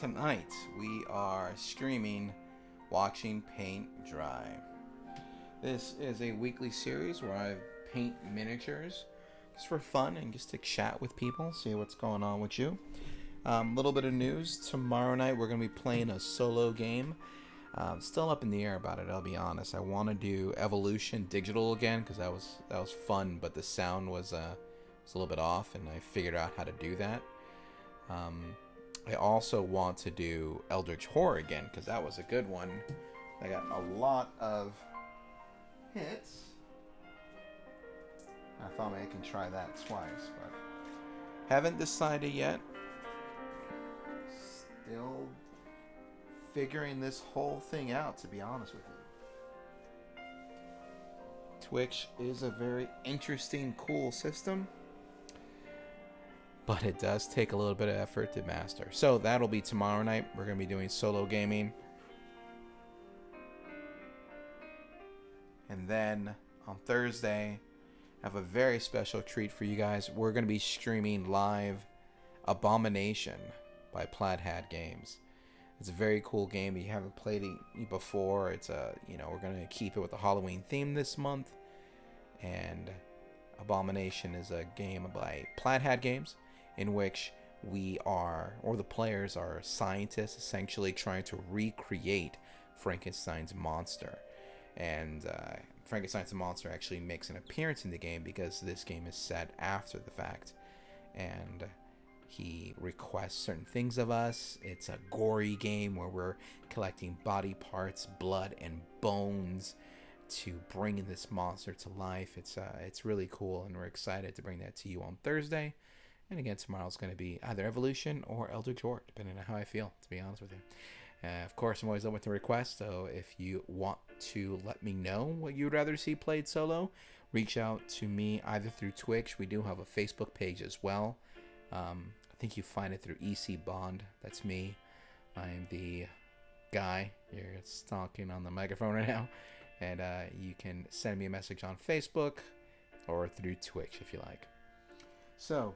tonight we are streaming Watching Paint Dry. This is a weekly series where I paint miniatures just for fun and just to chat with people, see what's going on with you. Little bit of news, tomorrow night we're going to be playing a solo game. Still up in the air about it, I'll be honest. I want to do Evolution Digital again because that was fun, but the sound was a little bit off, and I figured out how to do that. I also want to do Eldritch Horror again because that was a good one. I got a lot of hits. I thought maybe I can try that twice, but haven't decided yet. Still figuring this whole thing out, to be honest with you. Twitch is a very interesting, cool system, but it does take a little bit of effort to master. So that'll be tomorrow night. We're going to be doing solo gaming. And then on Thursday, I have a very special treat for you guys. We're going to be streaming live Abomination by Plaid Hat Games. It's a very cool game. If you haven't played it before, it's we're going to keep it with the Halloween theme this month. And Abomination is a game by Plaid Hat Games, in which the players are scientists essentially trying to recreate Frankenstein's monster. And Frankenstein's monster actually makes an appearance in the game because this game is set after the fact. And he requests certain things of us. It's a gory game where we're collecting body parts, blood, and bones to bring in this monster to life. It's really cool, and we're excited to bring that to you on Thursday. And again, tomorrow's going to be either Evolution or Eldritch Horror, depending on how I feel, to be honest with you. Of course, I'm always open to requests, so if you want to let me know what you'd rather see played solo, reach out to me either through Twitch. We do have a Facebook page as well. I think you find it through EC Bond. That's me. I'm the guy you're stalking on the microphone right now. And you can send me a message on Facebook or through Twitch if you like. So,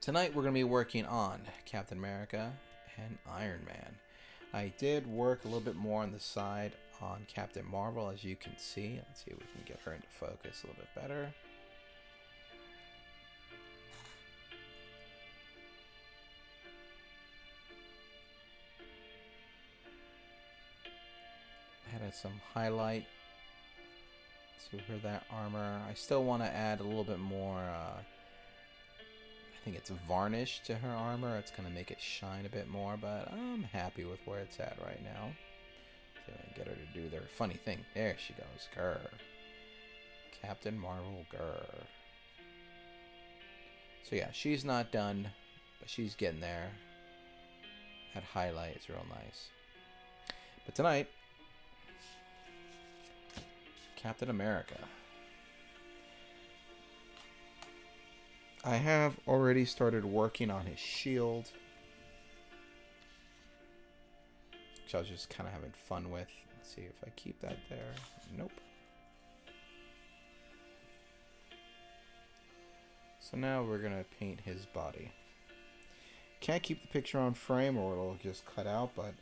tonight we're going to be working on Captain America and Iron Man. I did work a little bit more on the side on Captain Marvel, as you can see. Let's see if we can get her into focus a little bit better. Added some highlight to her, that armor. I still want to add a little bit more I think it's varnish to her armor. It's going to make it shine a bit more, but I'm happy with where it's at right now. See if I can get her to do their funny thing. There she goes. Grr. Captain Marvel, grr. So yeah, she's not done, but she's getting there. That highlight is real nice. But tonight, Captain America. I have already started working on his shield, which I was just kind of having fun with. Let's see if I keep that there. Nope. So now we're going to paint his body. Can't keep the picture on frame or it'll just cut out, but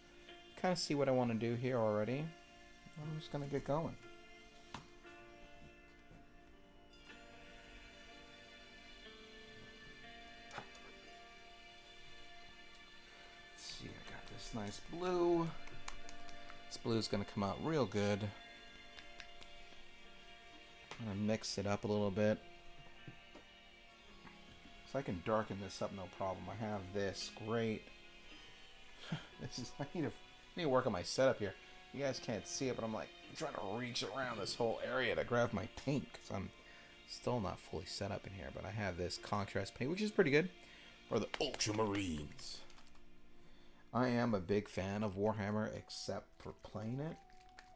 kind of see what I want to do here already. I'm just going to get going. Nice blue. This blue is going to come out real good. I'm going to mix it up a little bit. So I can darken this up no problem. I have this. Great. I need to work on my setup here. You guys can't see it, but I'm trying to reach around this whole area to grab my paint because I'm still not fully set up in here. But I have this contrast paint, which is pretty good for the Ultramarines. I am a big fan of Warhammer, except for playing it.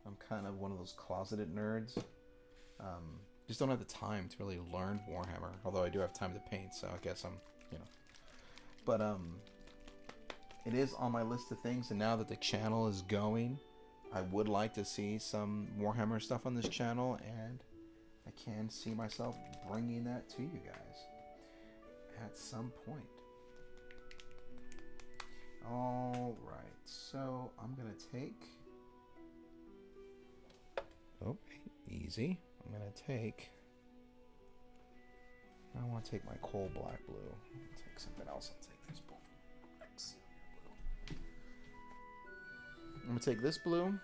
I'm kind of one of those closeted nerds. Just don't have the time to really learn Warhammer. Although I do have time to paint, so I guess I'm. But it is on my list of things, and now that the channel is going, I would like to see some Warhammer stuff on this channel, and I can see myself bringing that to you guys at some point. So I'm gonna take. Oh, easy. I'm gonna take. I want to take my coal black blue. I'll take something else. I'll take this blue. I'm gonna take this blue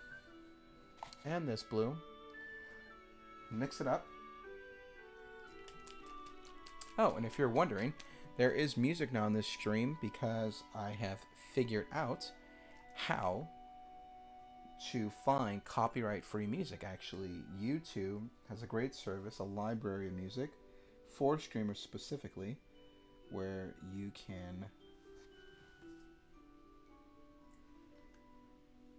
and this blue. Mix it up. Oh, and if you're wondering, there is music now on this stream because I have figured out how to find copyright-free music. Actually, YouTube has a great service, a library of music for streamers specifically, where you can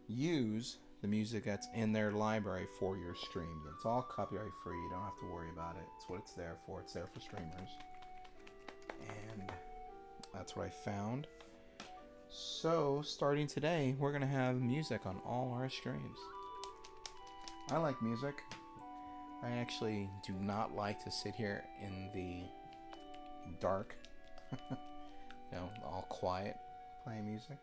use the music that's in their library for your streams. It's all copyright free. You don't have to worry about it. It's what it's there for. It's there for streamers. And that's what I found. So, starting today, we're going to have music on all our streams. I like music. I actually do not like to sit here in the dark, all quiet, playing music.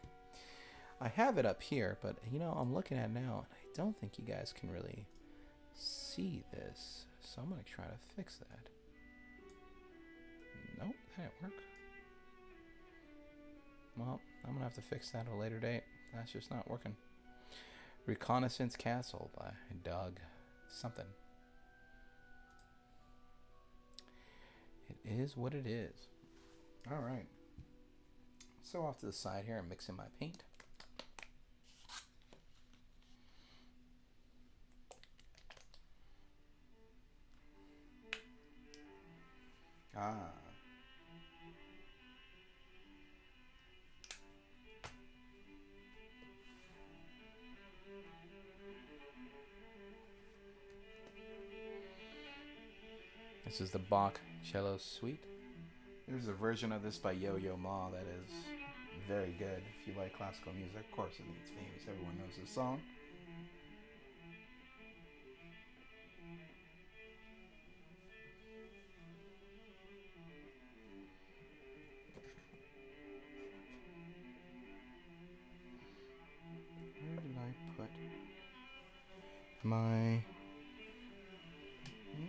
I have it up here, but I'm looking at it now, and I don't think you guys can really see this. So I'm going to try to fix that. Nope, that didn't work. Well, I'm going to have to fix that at a later date. That's just not working. Reconnaissance Castle by Doug something. It is what it is. All right. So off to the side here, I'm mixing my paint. This is the Bach Cello Suite. There's a version of this by Yo-Yo Ma that is very good if you like classical music. Of course, I think it's famous. Everyone knows this song. Where did I put my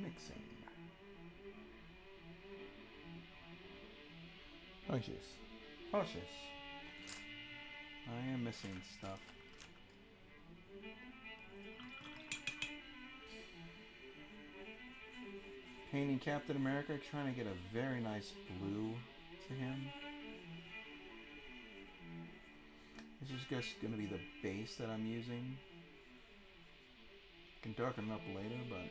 mixing? Cautious. I am missing stuff. Painting Captain America, trying to get a very nice blue to him. This is just going to be the base that I'm using. I can darken it up later, but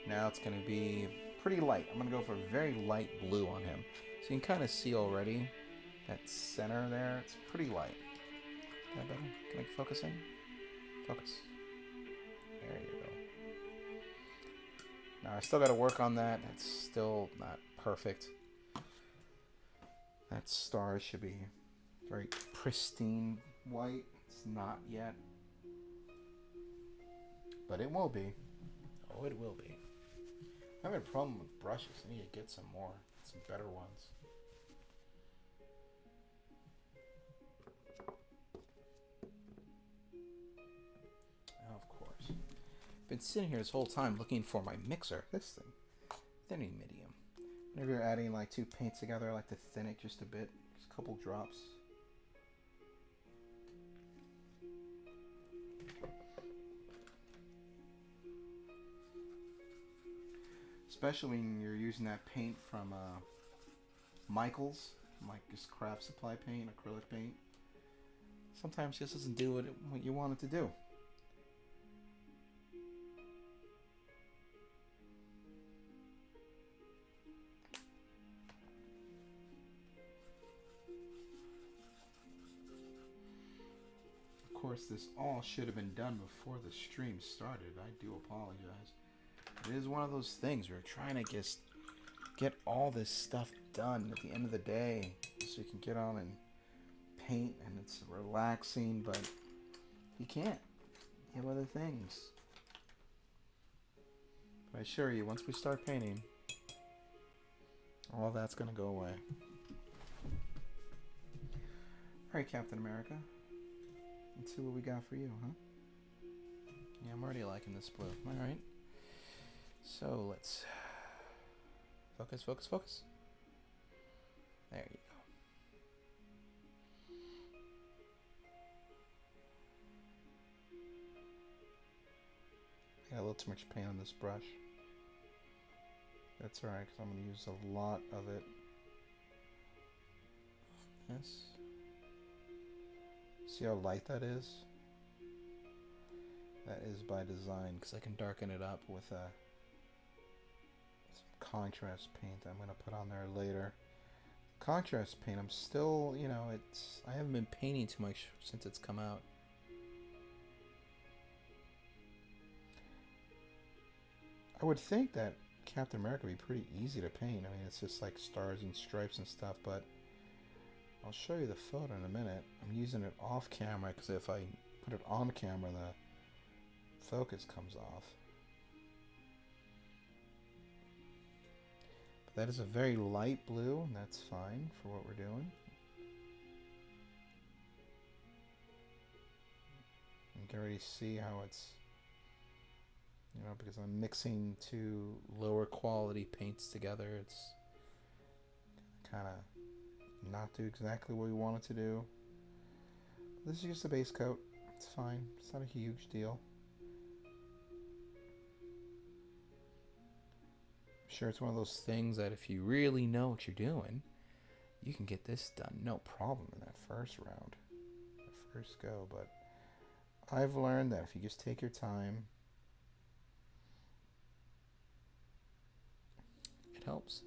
now it's going to be pretty light. I'm going to go for a very light blue on him. So you can kind of see already that center there. It's pretty light. Is that better? Can I focus in? Focus. There you go. Now I still got to work on that. That's still not perfect. That star should be very pristine white. It's not yet. But it will be. Oh, it will be. I have a problem with brushes. I need to get some more. Some better ones. Oh, of course. Been sitting here this whole time looking for my mixer. This thing. Thinning medium. Whenever you're adding like two paints together, I like to thin it just a bit. Just a couple drops. Especially when you're using that paint from Michaels, like just craft supply paint, acrylic paint. Sometimes it just doesn't do what you want it to do. Of course, this all should have been done before the stream started. I do apologize. It is one of those things where you're trying to just get all this stuff done at the end of the day so you can get on and paint, and it's relaxing, but you can't. You have other things. But I assure you, once we start painting, all that's going to go away. Alright, Captain America. Let's see what we got for you, huh? Yeah, I'm already liking this blue. Alright. So let's focus, focus, focus. There you go. I got a little too much paint on this brush. That's alright, because I'm going to use a lot of it. Yes. See how light that is? That is by design, because I can darken it up with some contrast paint I'm going to put on there later. Contrast paint, I'm still, you know, I haven't been painting too much since it's come out. I would think that Captain America would be pretty easy to paint. I mean, it's just like stars and stripes and stuff, but I'll show you the photo in a minute. I'm using it off camera because if I put it on camera, the focus comes off. But that is a very light blue, and that's fine for what we're doing. You can already see how it's, you know, because I'm mixing two lower quality paints together, it's kind of not do exactly what we want it to do. This is just a base coat. It's fine. It's not a huge deal. I'm sure it's one of those things that if you really know what you're doing, you can get this done no problem in that first round, that first go. But I've learned that if you just take your time, it helps.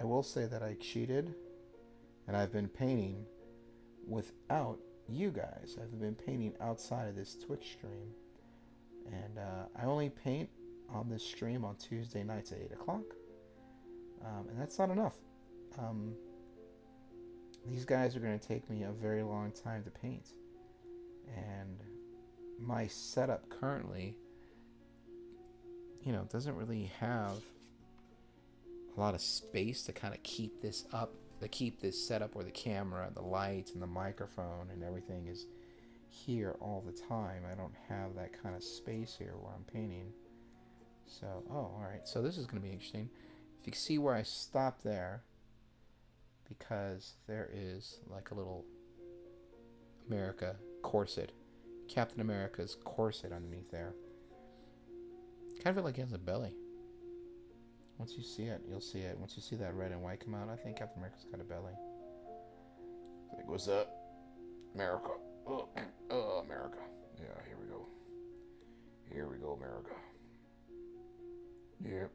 I will say that I cheated, and I've been painting without you guys. I've been painting outside of this Twitch stream, and I only paint on this stream on Tuesday nights at 8 o'clock, and that's not enough. These guys are going to take me a very long time to paint, and my setup currently, you know, doesn't really have a lot of space to kind of keep this up, to keep this setup where the camera, the lights, and the microphone and everything is here all the time. I don't have that kind of space here where I'm painting. So, oh, alright. So this is going to be interesting. If you can see where I stopped there, because there is like a little America corset, Captain America's corset underneath there. Kind of feel like he has a belly. Once you see it, you'll see it. Once you see that red and white come out, I think Captain America's got a belly. It's like, what's up? America. Oh, America. Yeah, here we go. Here we go, America. Yep.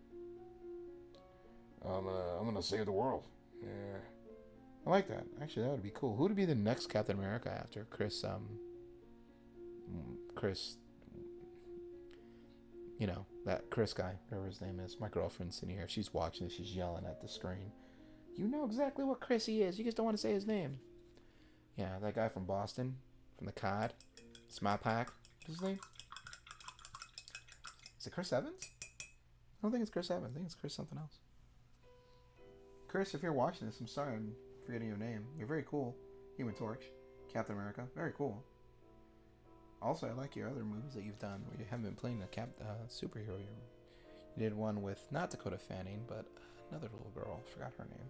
I'm gonna save the world. Yeah. I like that. Actually, that would be cool. Who would be the next Captain America after Chris, you know, that Chris guy, whatever his name is. My girlfriend's sitting here. If she's watching this, she's yelling at the screen. You know exactly what Chris he is. You just don't want to say his name. Yeah, that guy from Boston, from the COD. Smile Pack. What's his name? Is it Chris Evans? I don't think it's Chris Evans. I think it's Chris something else. Chris, if you're watching this, I'm sorry I'm forgetting your name. You're very cool. Human Torch. Captain America. Very cool. Also, I like your other movies that you've done where you haven't been playing a superhero. You did one with not Dakota Fanning, but another little girl. Forgot her name.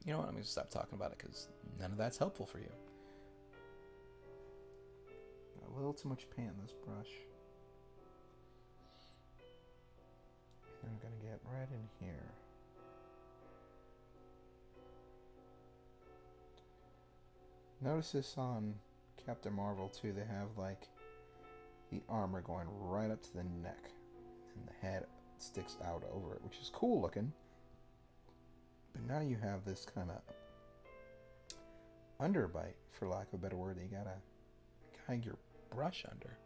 You know what? I'm going to stop talking about it because none of that's helpful for you. A little too much paint in this brush. I'm going to get right in here. Notice this on Captain Marvel too. They have like the armor going right up to the neck, and the head sticks out over it, which is cool looking. But now you have this kind of underbite, for lack of a better word, that you gotta guide your brush under.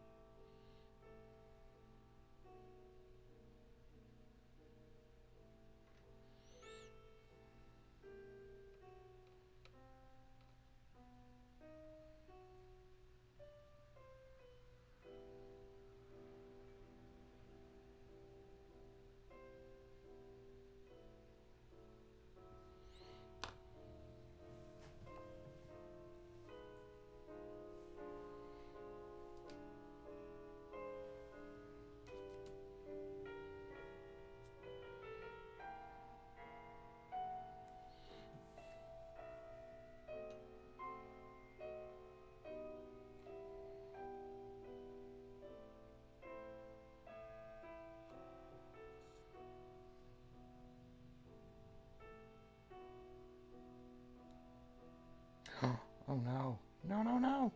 No, no, no.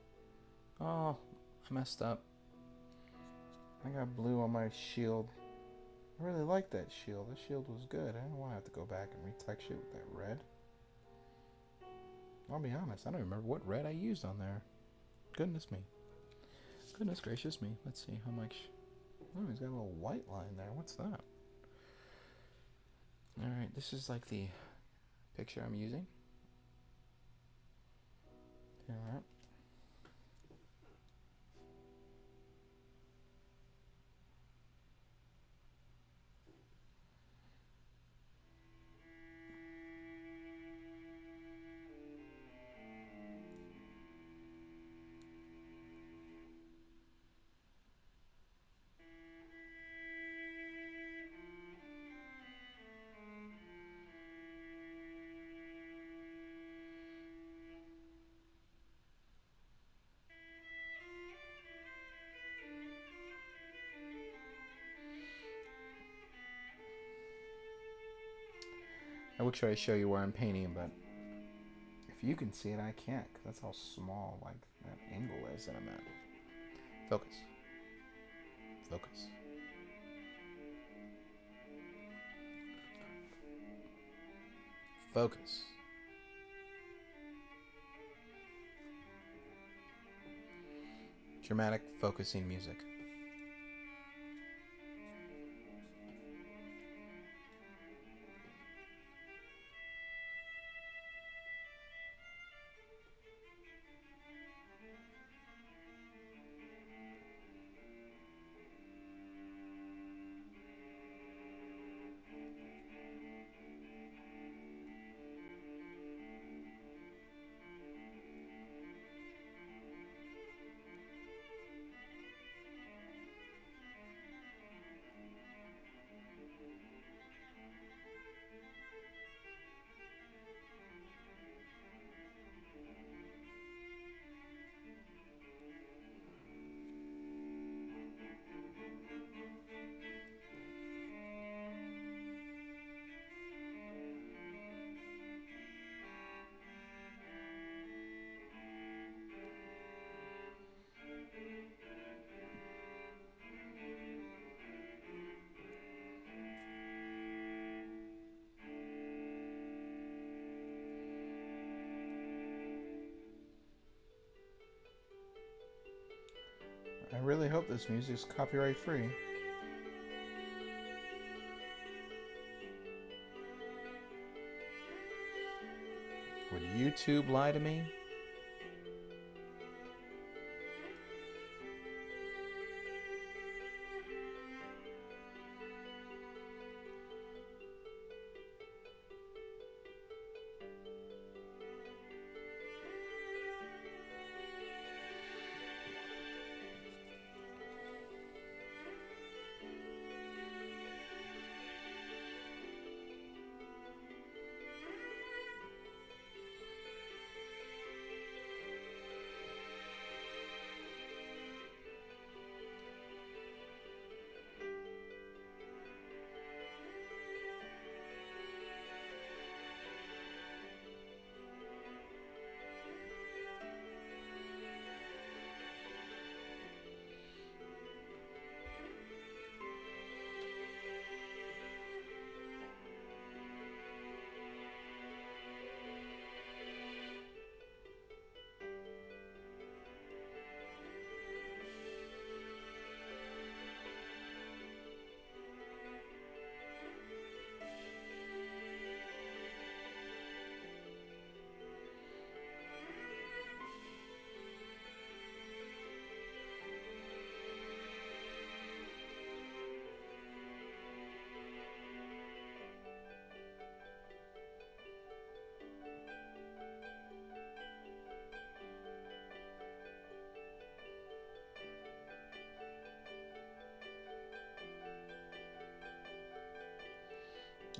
Oh, I messed up. I got blue on my shield. I really like that shield. That shield was good. I don't want to have to go back and retouch it with that red. I'll be honest, I don't remember what red I used on there. Goodness me. Goodness gracious me. Let's see how much. Oh, he's got a little white line there. What's that? Alright, this is like the picture I'm using. Alright. I would try to show you where I'm painting, but if you can see it, I can't, because that's how small like that angle is that I'm at. Focus. Focus. Focus. Dramatic focusing music. I really hope this music is copyright free. Would YouTube lie to me?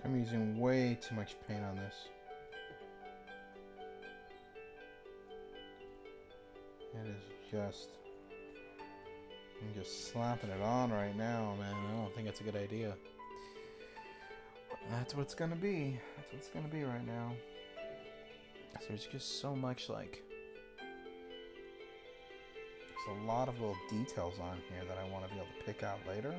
I'm using way too much paint on this. It is just... I'm just slapping it on right now, man. I don't think it's a good idea. That's what it's gonna be. That's what it's gonna be right now. There's just so much, like... There's a lot of little details on here that I want to be able to pick out later.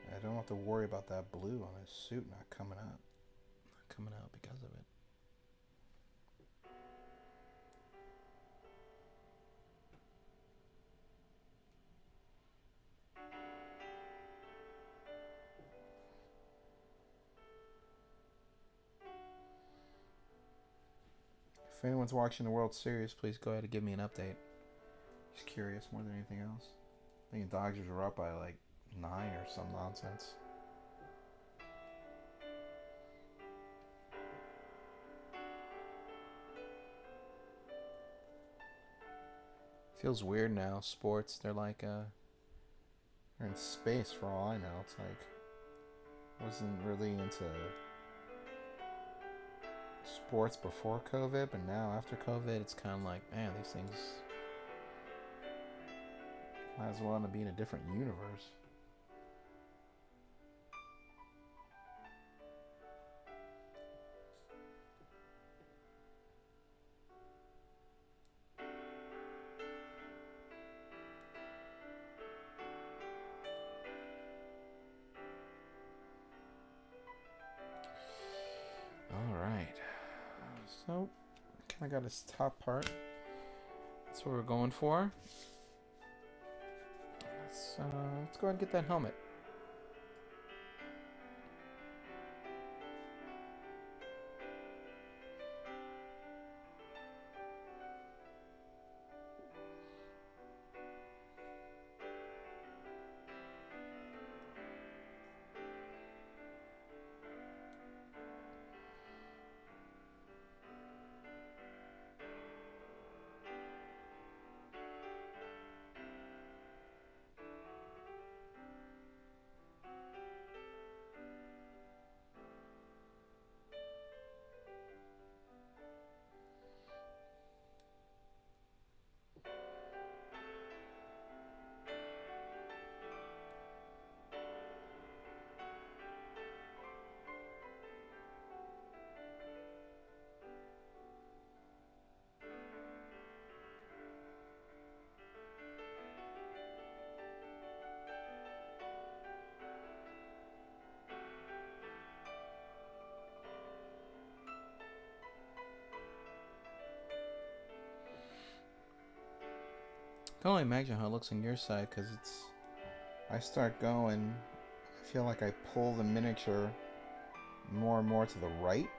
I don't have to worry about that blue on his suit not coming out. Not coming out because of it. If anyone's watching the World Series, please go ahead and give me an update. Just curious more than anything else. I think the Dodgers were up by like 9 or some nonsense. Feels weird now. Sports, they're like they're in space for all I know. It's like wasn't really into sports before COVID, but now after COVID, it's kind of like, man, these things might as well be in a different universe. All right. So, kind of got his top part. That's what we're going for. Let's go ahead and get that helmet. I can only imagine how it looks on your side because it's. I start going, I feel like I pull the miniature more and more to the right,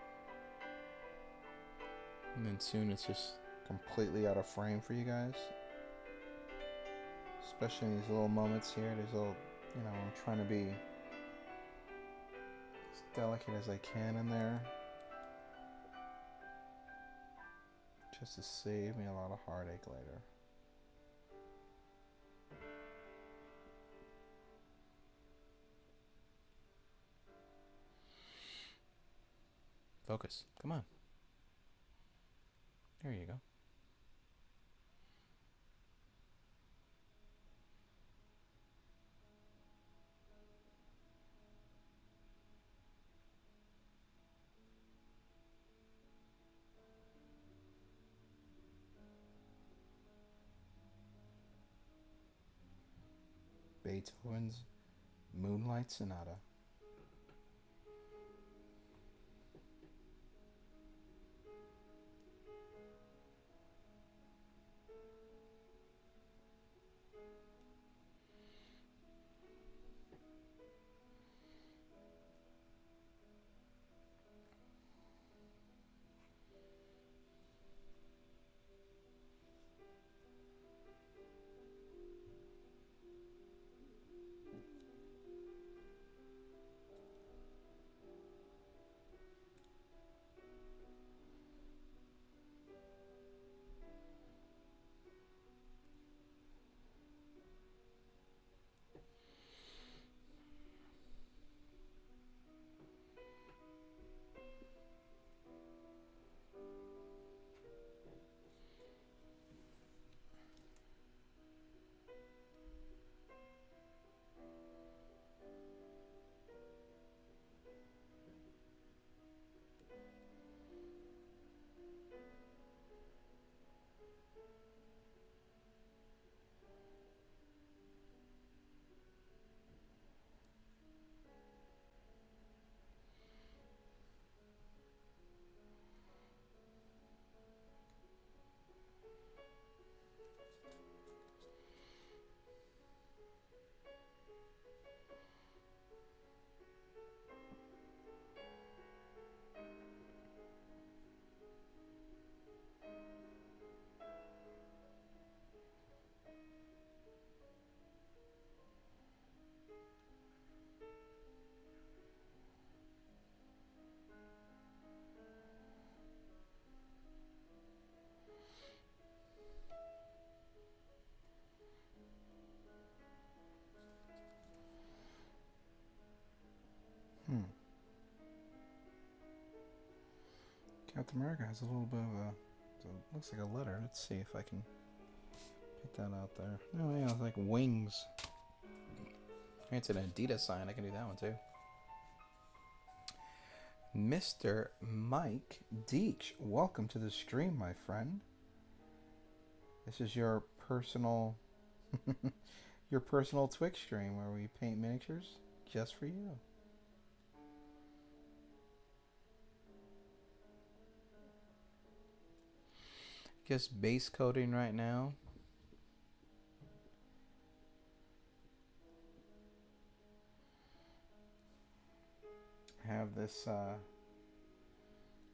and then soon it's just completely out of frame for you guys. Especially in these little moments here. These little, I'm trying to be as delicate as I can in there, just to save me a lot of heartache later. Focus. Come on. There you go. Beethoven's Moonlight Sonata. Hmm. Captain America has a little bit of a... So it looks like a letter. Let's see if I can get that out there. Oh yeah, it's like wings. It's an Adidas sign. I can do that one too. Mr. Mike Deech, welcome to the stream, my friend. This is your personal your personal Twitch stream where we paint miniatures just for you. Just base coating right now. I have this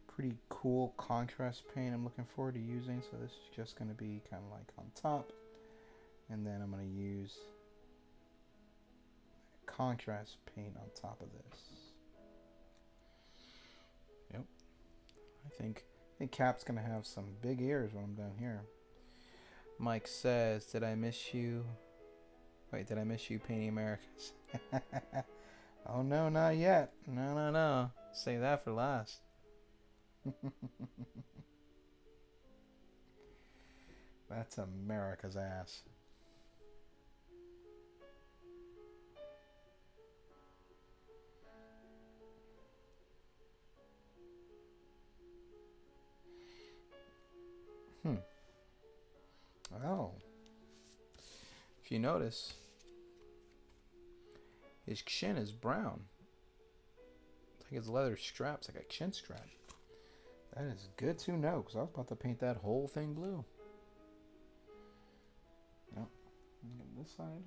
pretty cool contrast paint I'm looking forward to using. So this is just going to be kind of like on top. And then I'm going to use contrast paint on top of this. Yep. I think Cap's going to have some big ears when I'm done here. Mike says, did I miss you? Wait, did I miss you painting Americas? Oh no, not yet. No. Save that for last. That's America's ass. Oh. If you notice, his chin is brown. It's like his leather strap's like a chin strap. That is good to know, because I was about to paint that whole thing blue. Yep. Get this side.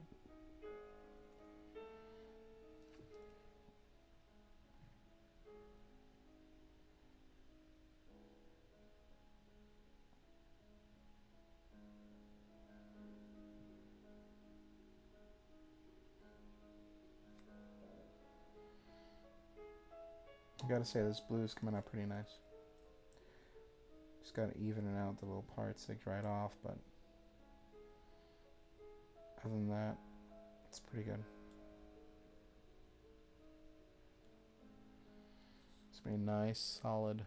I gotta say, this blue is coming out pretty nice. Just gotta even it out the little parts they dried off, but other than that, it's pretty good. It's pretty nice, solid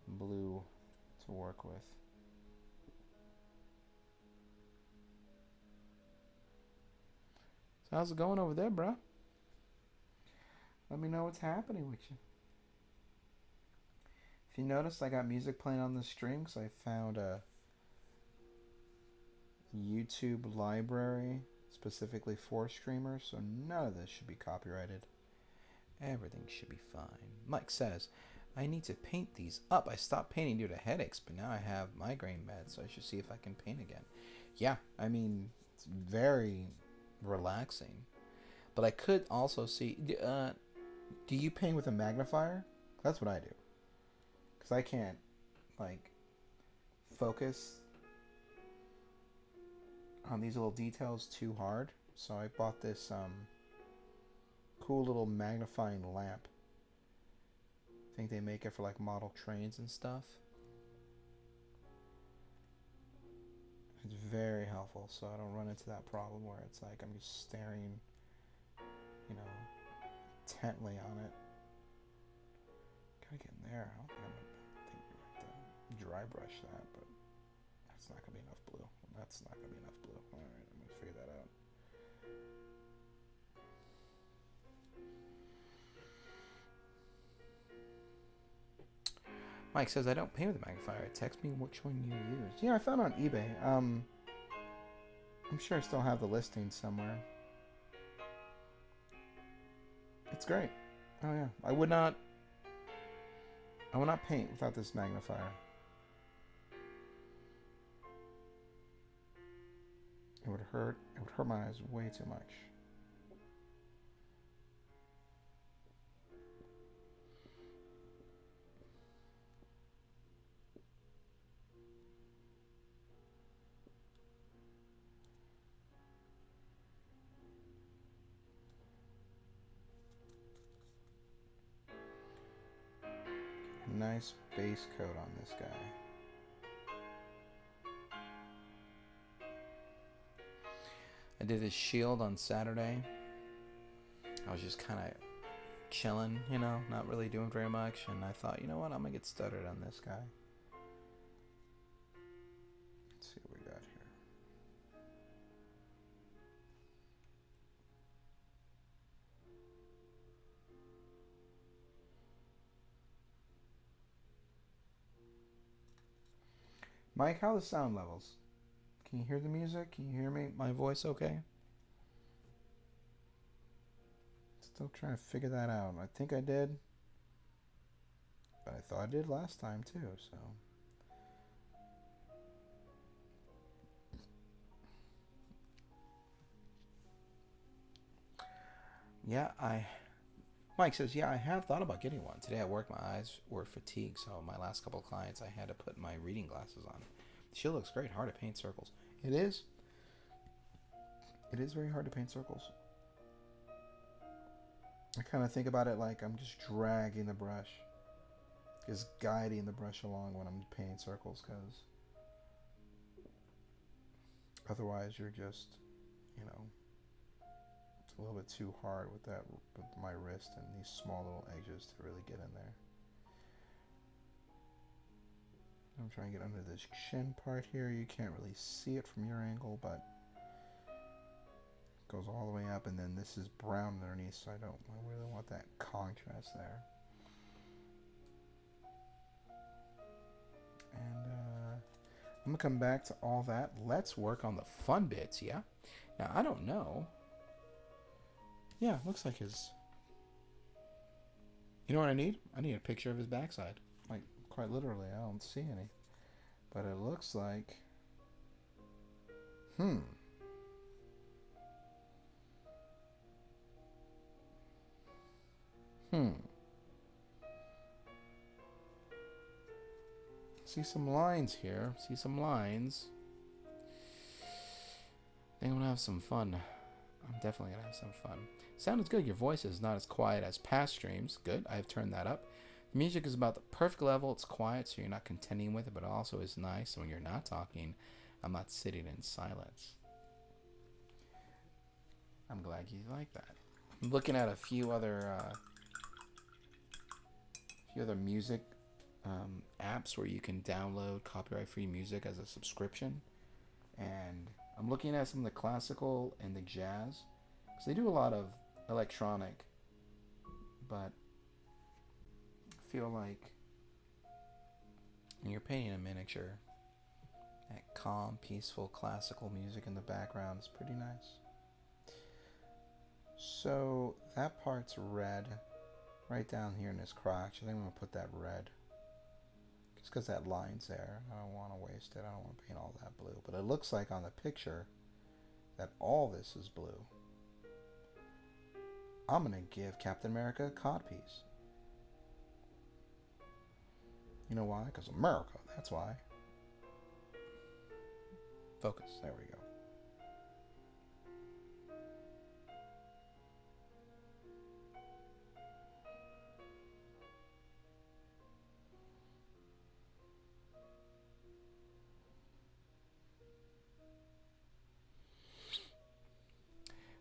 blue to work with. So how's it going over there, bro? Let me know what's happening with you. If you noticed, I got music playing on the stream because I found a YouTube library specifically for streamers, so none of this should be copyrighted. Everything should be fine. Mike says, I need to paint these up. I stopped painting due to headaches, but now I have migraine meds, so I should see if I can paint again. Yeah, I mean, it's very relaxing. But I could also see... do you paint with a magnifier? That's what I do. Because I can't, like, focus on these little details too hard. So I bought this cool little magnifying lamp. I think they make it for, like, model trains and stuff. It's very helpful, so I don't run into that problem where it's like I'm just staring, you know, intently on it. Gotta get in there. I don't think I'm gonna have to dry brush that, but that's not gonna be enough blue. That's not gonna be enough blue. Alright, I'm gonna figure that out. Mike says I don't paint with a magnifier. Text me which one you use. Yeah, I found it on eBay. I'm sure I still have the listing somewhere. It's great. Oh yeah, I would not paint without this magnifier. It would hurt my eyes way too much. Nice base coat on this guy. I did his shield on Saturday. I was just kind of chilling, not really doing very much. And I thought, you know what, I'm gonna get started on this guy. Let's see what we got here. Mike, how are the sound levels? Can you hear the music? Can you hear me? My voice okay? Still trying to figure that out. I think I did. But I thought I did last time too, so. Yeah, Mike says, yeah, I have thought about getting one. Today at work, my eyes were fatigued, so my last couple of clients, I had to put my reading glasses on. She looks great. Hard to paint circles. It is. It is very hard to paint circles. I kind of think about it like I'm just dragging the brush, just guiding the brush along when I'm painting circles, because otherwise you're just, it's a little bit too hard with my wrist and these small little edges to really get in there. I'm trying to get under this chin part here. You can't really see it from your angle, but it goes all the way up, and then this is brown underneath, so I really want that contrast there. And I'm gonna come back to all that. Let's work on the fun bits, yeah? Now, I don't know. Yeah, looks like his... You know what I need? I need a picture of his backside. Like, quite literally, I don't see any. But it looks like... See some lines here. See some lines. I think I'm gonna have some fun. I'm definitely gonna have some fun. Sounds good. Your voice is not as quiet as past streams. Good. I've turned that up. The music is about the perfect level. It's quiet, so you're not contending with it, but also is nice. So when you're not talking, I'm not sitting in silence. I'm glad you like that. I'm looking at a few other music apps where you can download copyright-free music as a subscription, and I'm looking at some of the classical and the jazz, because they do a lot of electronic, but I feel like when you're painting a miniature, that calm, peaceful, classical music in the background is pretty nice. So that part's red, right down here in this crotch. I think I'm going to put that red, just because that line's there. I don't want to waste it. I don't want to paint all that blue. But it looks like on the picture that all this is blue. I'm going to give Captain America a codpiece. You know why? Because America. That's why. Focus. There we go.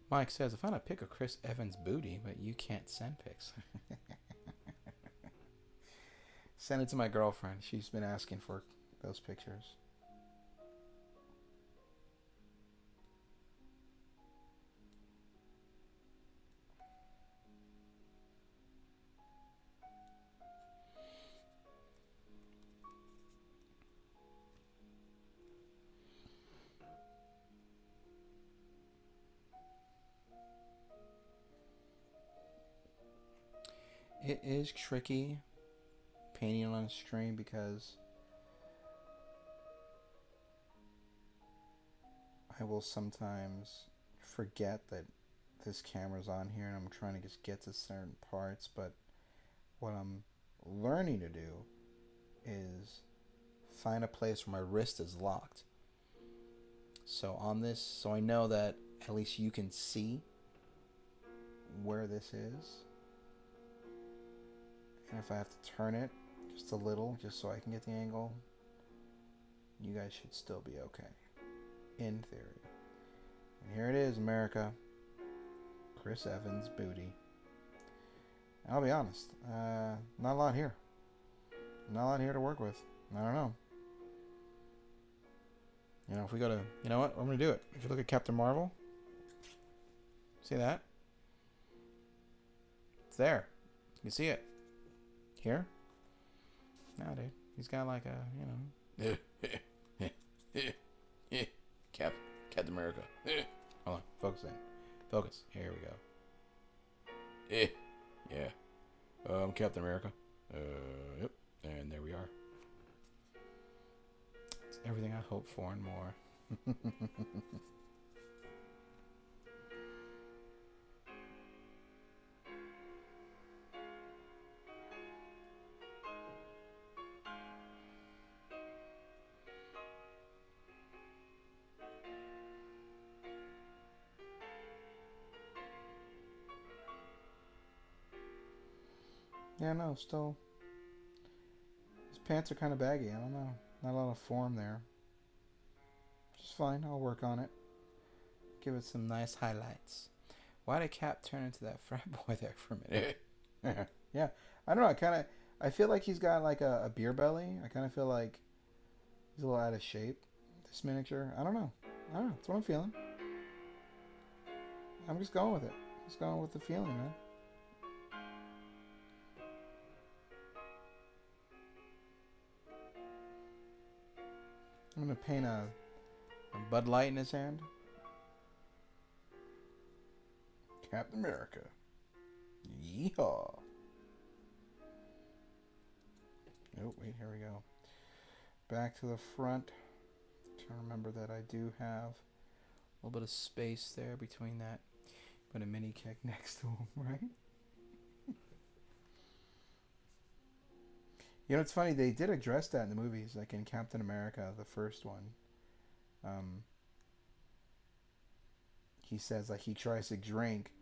Mike says, I found a pic of Chris Evans' booty, but you can't send pics. Send it to my girlfriend. She's been asking for those pictures. It is tricky painting on a stream because I will sometimes forget that this camera's on here and I'm trying to just get to certain parts, but what I'm learning to do is find a place where my wrist is locked. So on this, so I know that at least you can see where this is. And if I have to turn it just a little, just so I can get the angle, you guys should still be okay, in theory. And here it is, America. Chris Evans' booty. I'll be honest. Not a lot here. Not a lot here to work with. I don't know. You know, if we go to... You know what? I'm going to do it. If you look at Captain Marvel... See that? It's there. You see it. Here? No, dude. He's got like a, you know... Captain America. Hold on. Focusing. Focus. Here we go. Yeah. I'm Captain America. Yep. And there we are. It's everything I hoped for and more. Yeah, no, still. His pants are kind of baggy. I don't know. Not a lot of form there. Which is fine. I'll work on it. Give it some nice highlights. Why did Cap turn into that frat boy there for a minute? Yeah. I don't know. I feel like he's got like a beer belly. I kind of feel like he's a little out of shape. This miniature. I don't know. That's what I'm feeling. I'm just going with it. Just going with the feeling, man. I'm going to paint a Bud Light in his hand. Captain America. Yeehaw. Oh, wait, here we go. Back to the front. Trying to remember that I do have a little bit of space there between that. Put a mini keg next to him, right? You know, it's funny, they did address that in the movies, like in Captain America, the first one. He says, like, he tries to drink,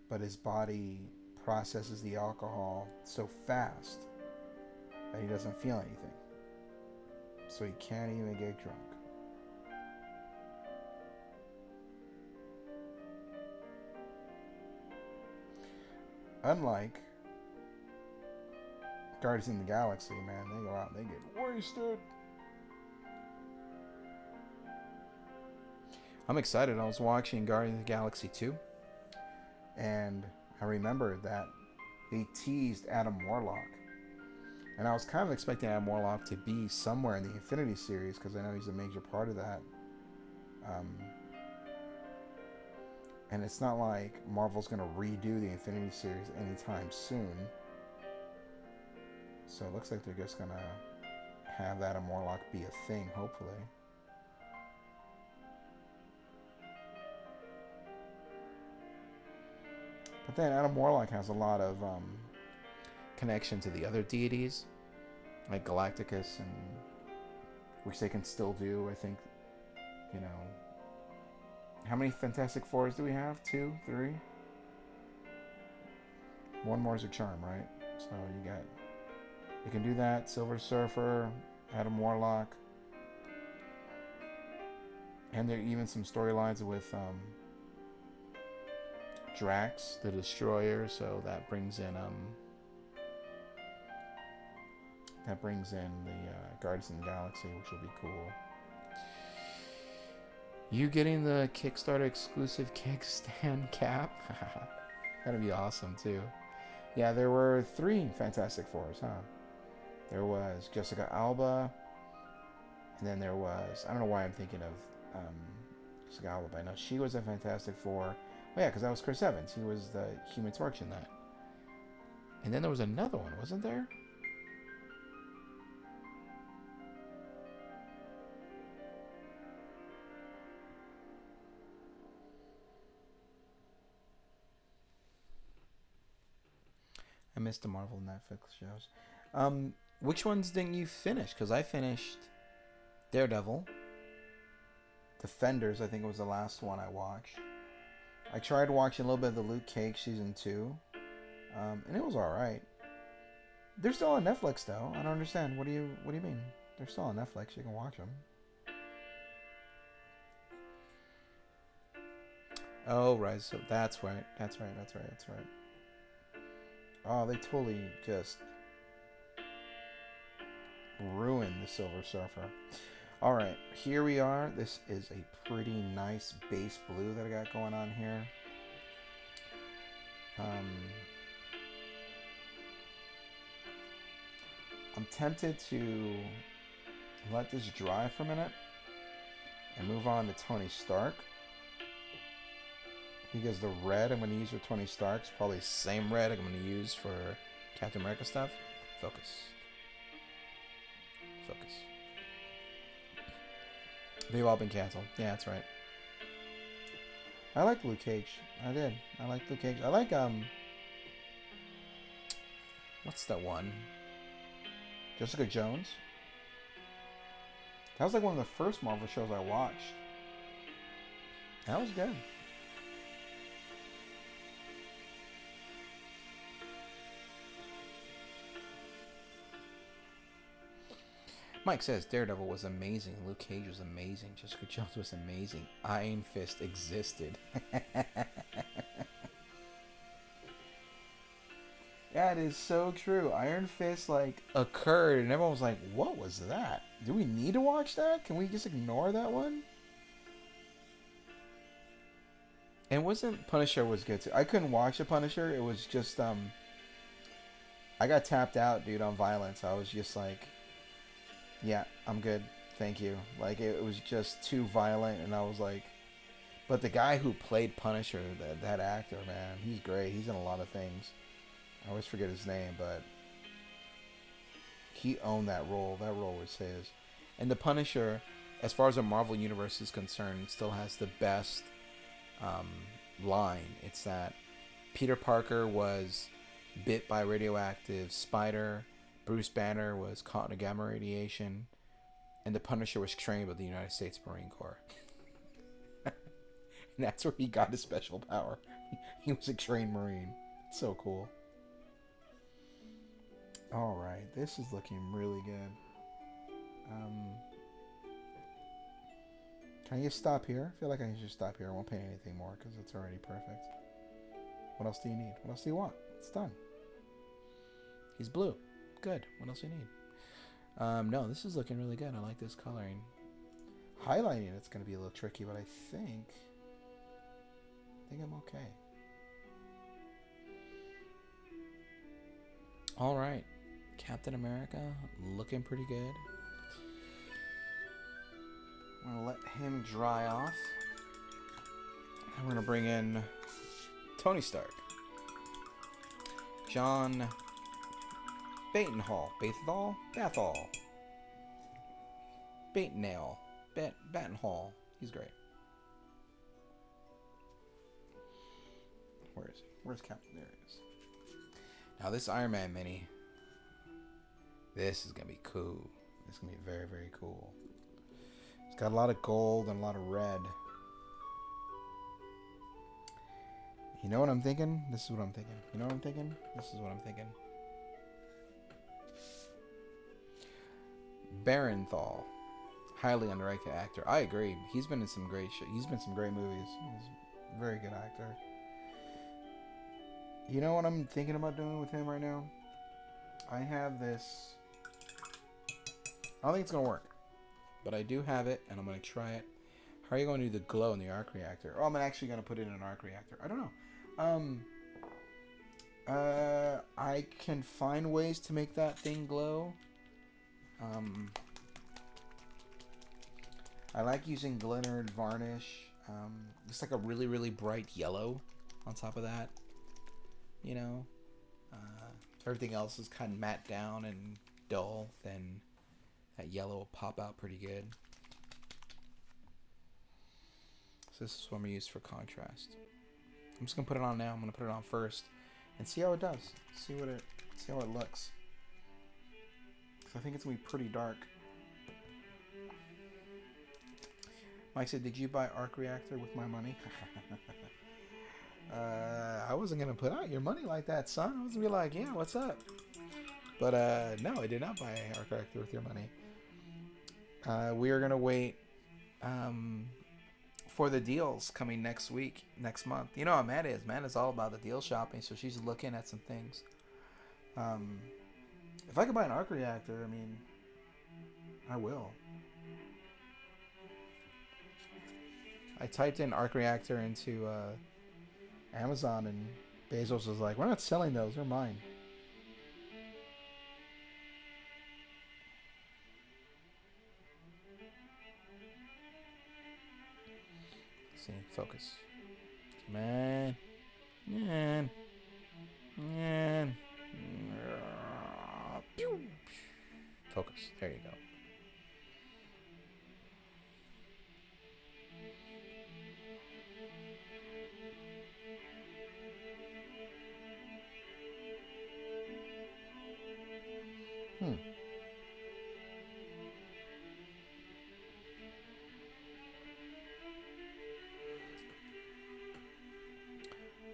but his body processes the alcohol so fast that he doesn't feel anything. So he can't even get drunk. Unlike Guardians of the Galaxy, man, they go out and they get wasted. I'm excited. I was watching Guardians of the Galaxy 2, and I remembered that they teased Adam Warlock. And I was kind of expecting Adam Warlock to be somewhere in the Infinity series, because I know he's a major part of that. And it's not like Marvel's going to redo the Infinity series anytime soon. So it looks like they're just going to have Adam Warlock be a thing, hopefully. But then Adam Warlock has a lot of connection to the other deities, like Galacticus, and which they can still do. I think, you know, how many Fantastic Fours do we have? 2, 3? One more is a charm, right? So you can do that. Silver Surfer, Adam Warlock, and there are even some storylines with Drax, the Destroyer. So that brings in the Guardians of the Galaxy, which will be cool. You getting the Kickstarter exclusive keg stand Cap? That'd be awesome too. Yeah, there were 3 Fantastic Fours, huh? There was Jessica Alba, and then there was, I don't know why I'm thinking of Jessica Alba, but I know she was a Fantastic Four. Oh yeah, because that was Chris Evans. He was the Human Torch in that. And then there was another one, wasn't there? I missed the Marvel Netflix shows. Which ones didn't you finish? Because I finished Daredevil. Defenders, I think it was the last one I watched. I tried watching a little bit of the Luke Cage season 2, and it was all right. They're still on Netflix though. I don't understand. What do you mean? They're still on Netflix. You can watch them. Oh right, so that's right. Oh, they totally just ruined the Silver Surfer. All right, here we are. This is a pretty nice base blue that I got going on here. I'm tempted to let this dry for a minute and move on to Tony Stark, because the red I'm going to use for Tony Stark is probably the same red I'm going to use for Captain America stuff. Focus. Focus. They've all been canceled. Yeah, that's right. I like Luke Cage. I did. I like Luke Cage. I like, what's that one? Jessica Jones. That was like one of the first Marvel shows I watched. That was good. Mike says Daredevil was amazing. Luke Cage was amazing. Jessica Jones was amazing. Iron Fist existed. That is so true. Iron Fist like occurred and everyone was like, what was that? Do we need to watch that? Can we just ignore that one? And wasn't Punisher was good too. I couldn't watch the Punisher. It was just I got tapped out, dude, on violence. I was just like, yeah, I'm good. Thank you. Like it was just too violent, and I was like, but the guy who played Punisher, that actor, man, he's great. He's in a lot of things. I always forget his name, but he owned that role. That role was his. And the Punisher, as far as the Marvel Universe is concerned, still has the best line. It's that Peter Parker was bit by a radioactive spider, Bruce Banner was caught in a gamma radiation, and the Punisher was trained by the United States Marine Corps. And that's where he got his special power. He was a trained Marine. It's so cool. Alright, this is looking really good. Can I just stop here? I feel like I can just stop here. I won't paint anything more because it's already perfect. What else do you need? What else do you want? It's done. He's blue. Good. What else do you need? No, this is looking really good. I like this coloring. Highlighting it's going to be a little tricky, but I think I'm okay. All right. Captain America looking pretty good. I'm going to let him dry off. I'm going to bring in Tony Stark. John Batenhall. Bathall. Batennail. Battenhall. He's great. Where is he? Where's Captain? There he is. Now this Iron Man mini. This is going to be cool. This is going to be very, very cool. It's got a lot of gold and a lot of red. You know what I'm thinking? This is what I'm thinking. You know what I'm thinking? This is what I'm thinking. Barenthal. Highly underrated actor. I agree. He's been in some great shit. He's been in some great movies. He's a very good actor. You know what I'm thinking about doing with him right now? I have this. I don't think it's going to work. But I do have it, and I'm going to try it. How are you going to do the glow in the arc reactor? Oh, I'm actually going to put it in an arc reactor. I don't know. I can find ways to make that thing glow. I like using glittered varnish. It's like a really, really bright yellow on top of that. You know? If everything else is kind of matte down and dull, then that yellow will pop out pretty good. So this is what I'm going to use for contrast. I'm just going to put it on now. I'm going to put it on first and see how it does. See how it looks. Because I think it's going to be pretty dark. Mike said, did you buy Arc Reactor with my money? I wasn't going to put out your money like that, son. I was going to be like, yeah, what's up? But no, I did not buy Arc Reactor with your money. We are going to wait for the deals coming next month. You know how Matt is. Matt is all about the deal shopping, so she's looking at some things. Um, if I could buy an arc reactor, I mean, I will. I typed in arc reactor into Amazon, and Bezos was like, "We're not selling those. They're mine." See, focus. Man. Man. Man. Focus. There you go. Hmm.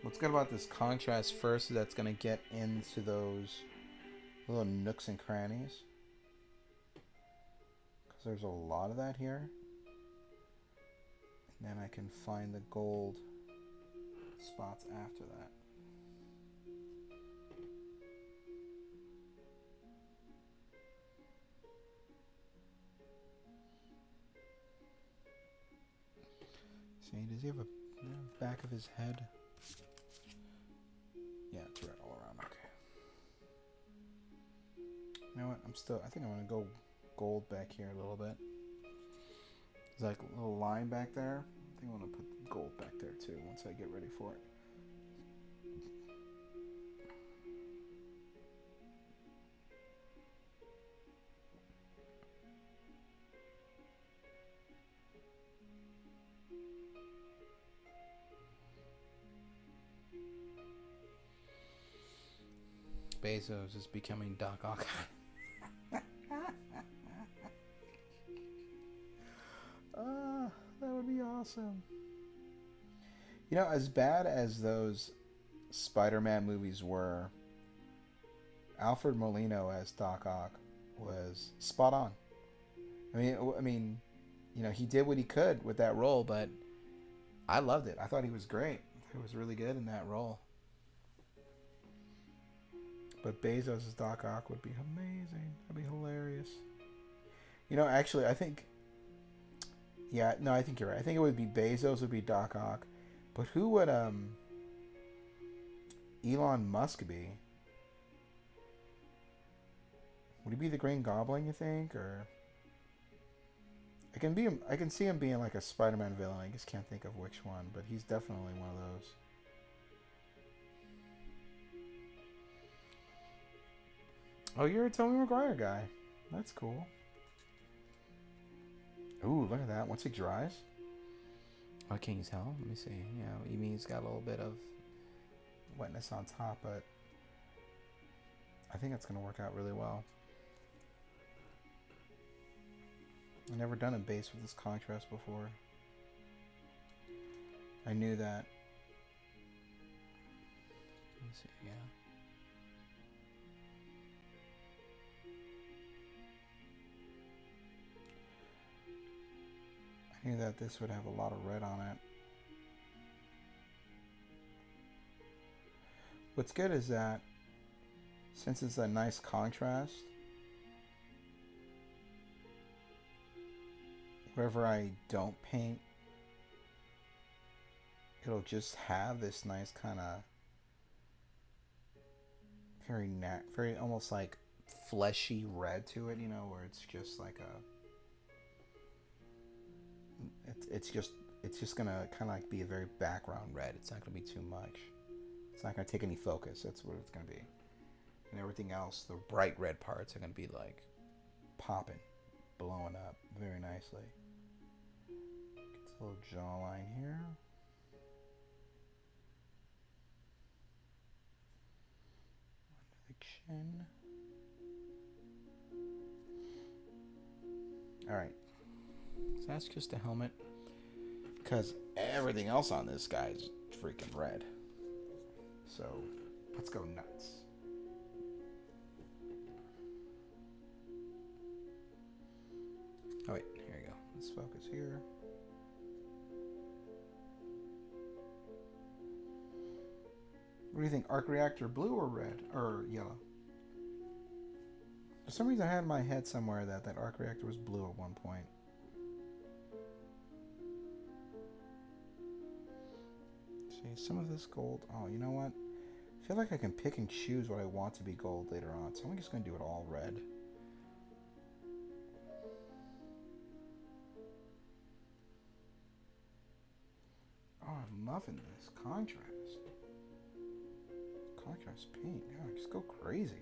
What's good about this contrast first is that's gonna get into those little nooks and crannies, because there's a lot of that here. And then I can find the gold spots after that. See, does he have a back of his head? Yeah, it's red all around. Okay. You know what? I think I'm gonna go gold back here a little bit. There's like a little line back there. I think I'm gonna put gold back there too once I get ready for it. Bezos is becoming Doc Ock. That would be awesome. You know, as bad as those Spider-Man movies were, Alfred Molina as Doc Ock was spot on. I mean, you know, he did what he could with that role, but I loved it. I thought he was great. He was really good in that role. But Bezos as Doc Ock would be amazing. That'd be hilarious. You know, actually, I think. Yeah, no, I think you're right. I think it would be Bezos would be Doc Ock, but who would Elon Musk be? Would he be the Green Goblin? You think, or I can see him being like a Spider-Man villain. I just can't think of which one, but he's definitely one of those. Oh, you're a Tobey Maguire guy. That's cool. Ooh, look at that. Once it dries. Oh, can you tell? Let me see. Yeah, you mean he's got a little bit of Wetness on top, but I think it's going to work out really well. I've never done a base with this contrast before. I knew that. Let me see. Yeah. I knew that this would have a lot of red on it. What's good is that since it's a nice contrast, wherever I don't paint, it'll just have this nice kind of very almost like fleshy red to it, you know, where it's just like it's just gonna kind of like be a very background red. It's not gonna be too much. It's not gonna take any focus. That's what it's gonna be. And everything else, the bright red parts are gonna be like popping, blowing up very nicely. Gets a little jawline here. Under the chin. All right. So that's just a helmet. Because everything else on this guy's freaking red. So let's go nuts. Oh wait, here we go. Let's focus here. What do you think? Arc reactor blue or red? Or yellow? For some reason, I had in my head somewhere that that arc reactor was blue at one point. See, some of this gold. Oh, you know what? I feel like I can pick and choose what I want to be gold later on, so I'm just going to do it all red. Oh, I'm loving this contrast. Contrast paint. Yeah, just go crazy.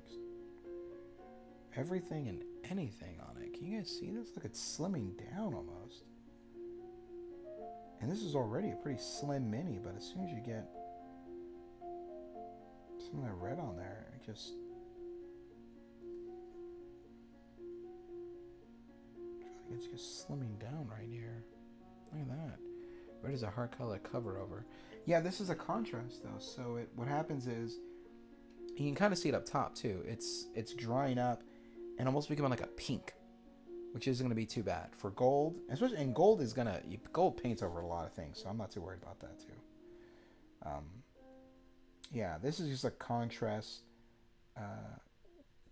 Everything and anything on it. Can you guys see this? Look, it's slimming down almost. And this is already a pretty slim mini, but as soon as you get some of that red on there, it's just slimming down right here. Look at that. Red is a hard color cover over. Yeah, this is a contrast though, so what happens is you can kind of see it up top too. It's drying up and almost becoming like a pink, which isn't going to be too bad for gold. Especially, and gold paints over a lot of things, so I'm not too worried about that too. Yeah, this is just a contrast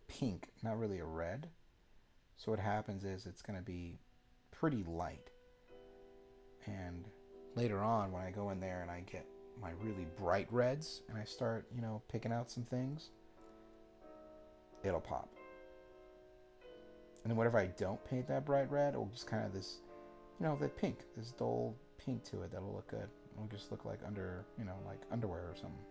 pink, not really a red. So what happens is it's going to be pretty light. And later on, when I go in there and I get my really bright reds and I start, picking out some things, it'll pop. And then whatever I don't paint that bright red, it'll just kind of this, that pink, this dull pink to it that'll look good. It'll just look like like underwear or something.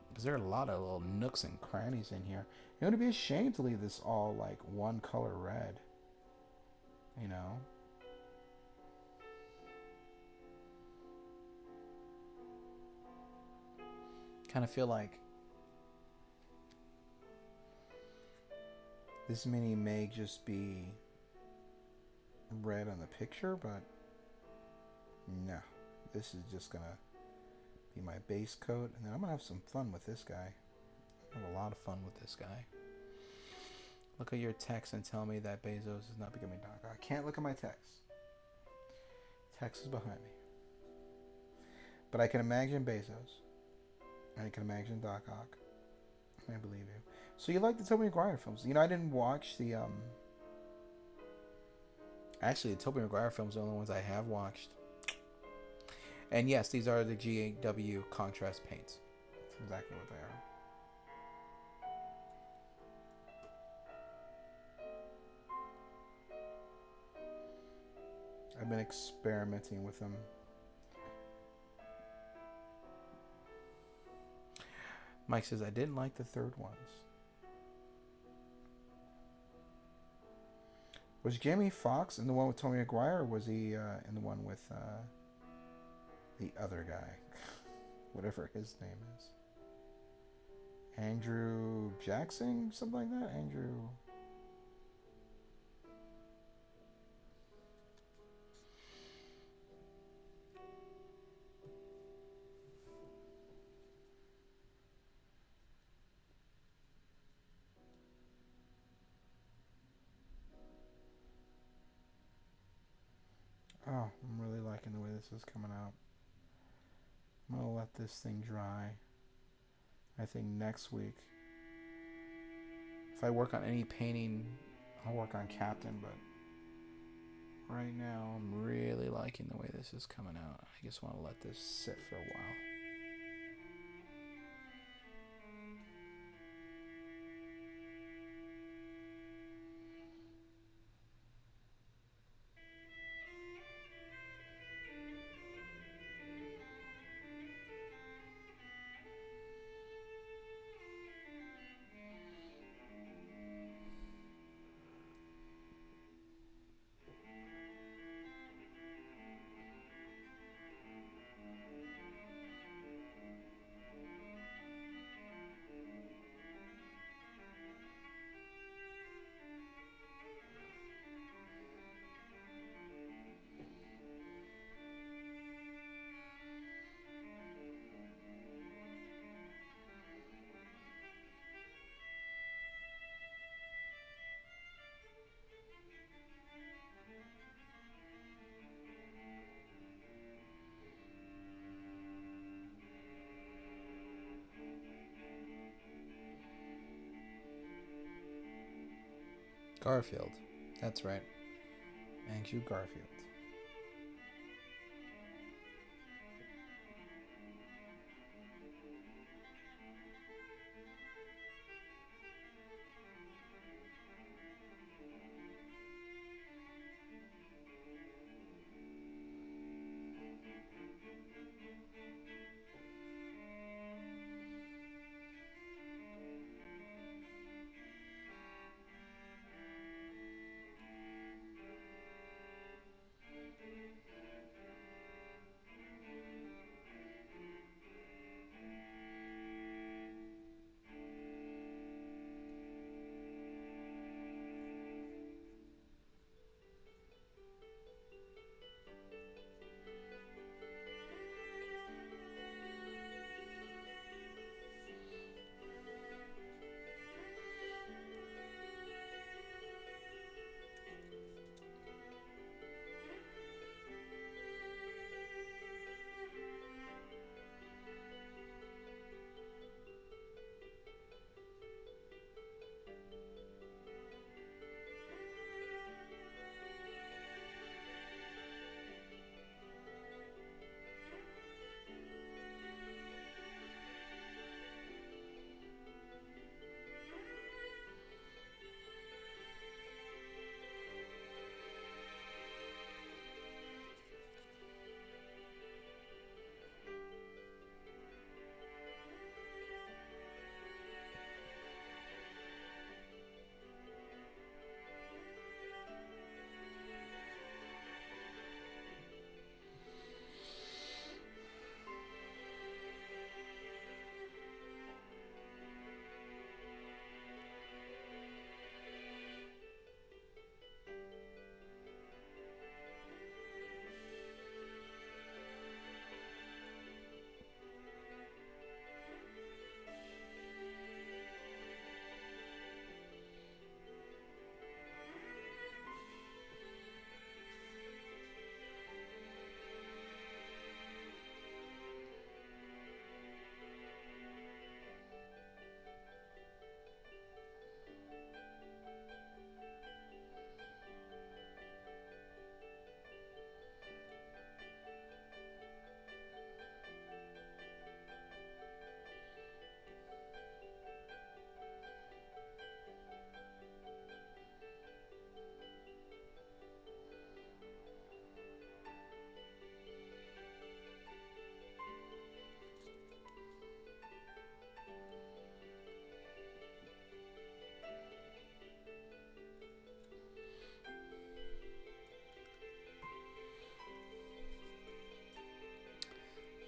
Because there are a lot of little nooks and crannies in here. It would be a shame to leave this all like one color red. Kind of feel like this mini may just be red on the picture, but no. This is just gonna be my base coat, and then I'm gonna have some fun with this guy. I have a lot of fun with this guy. Look at your text and tell me that Bezos is not becoming Doc Ock. I can't look at my text. Text is behind me. But I can imagine Bezos. And I can imagine Doc Ock. I believe you. So you like the Tobey Maguire films? I didn't watch the Actually, the Tobey Maguire films are the only ones I have watched. And yes, these are the GW contrast paints. That's exactly what they are. I've been experimenting with them. Mike says, I didn't like the third ones. Was Jamie Foxx in the one with Tobey Maguire, or was he in the one with the other guy? Whatever his name is. Andrew Jackson? Something like that? Andrew... Oh, I'm really liking the way this is coming out. I'm going to let this thing dry. I think next week, if I work on any painting, I'll work on Captain, but right now I'm really liking the way this is coming out. I just want to let this sit for a while. Garfield. That's right. Andrew Garfield.